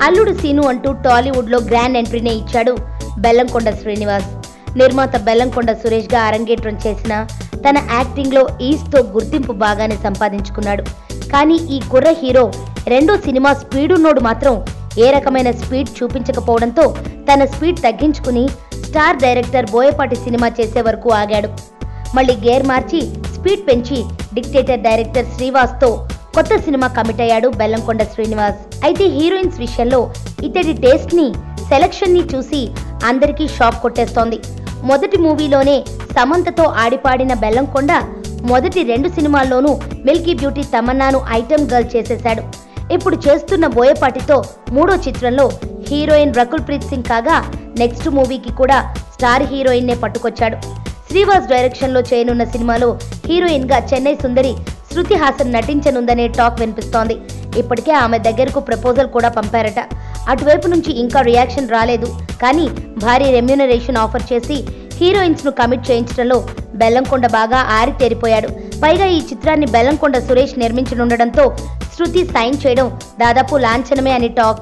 అల్లుడు సీను అంటూ టాలీవుడ్ లో గ్రాండ్ ఎంట్రీనే ఇచ్చాడు బెల్లంకొండ శ్రీనివాస్. నిర్మాత బెల్లంకొండ సురేష్ గా అరంగేట్రం చేసిన తన యాక్టింగ్ లో ఈస్తో గుర్తింపు బాగానే సంపాదించుకున్నాడు. కానీ ఈ కుర్ర హీరో రెండో సినిమా స్పీడున్నోడు మాత్రం ఏ రకమైన స్పీడ్ చూపించకపోవడంతో తన స్పీడ్ తగ్గించుకుని స్టార్ డైరెక్టర్ బోయపాటి సినిమా చేసే వరకు ఆగాడు. మళ్ళీ గేర్ మార్చి స్పీడ్ పెంచి డిక్టేటర్ డైరెక్టర్ శ్రీవాస్తో కొత్త సినిమా కమిట్ అయ్యాడు బెల్లంకొండ శ్రీనివాస్. అయితే హీరోయిన్స్ విషయంలో ఇతడి టేస్ట్ ని సెలక్షన్ ని చూసి అందరికీ షాక్ కొట్టేస్తోంది. మొదటి మూవీలోనే సమంతతో ఆడిపాడిన బెల్లంకొండ మొదటి 2 సినిమాల్లోనూ మిల్కీ బ్యూటీ తమన్నాను ఐటమ్ గర్ల్ చేసేశాడు. ఇప్పుడు చేస్తున్న బోయపాటితో 3వ చిత్రంలో హీరోయిన్ రకుల్ ప్రీత్ సింగ్ కాగా నెక్స్ట్ మూవీకి కూడా స్టార్ హీరోయిన్ నే పట్టుకొచ్చాడు. శ్రీవాస్ డైరెక్షన్ లో చేయనున్న సినిమాలో హీరోయిన్ గా చెన్నై సుందరి శృతి హాసన్ నటించనుందనే టాక్ వినిపిస్తోంది. ఇప్పటికే ఆమె దగ్గరకు ప్రపోజల్ కూడా పంపారట. అటువైపు నుంచి ఇంకా రియాక్షన్ రాలేదు. కానీ భారీ రెమ్యూనరేషన్ ఆఫర్ చేసి హీరోయిన్స్ ను కమిట్ చేయించడంలో బెల్లంకొండ బాగా ఆరితేరిపోయాడు. పైగా ఈ చిత్రాన్ని బెల్లంకొండ సురేష్ నిర్మించనుండడంతో శృతి సైన్ చేయడం దాదాపు లాంఛనమే అని టాక్.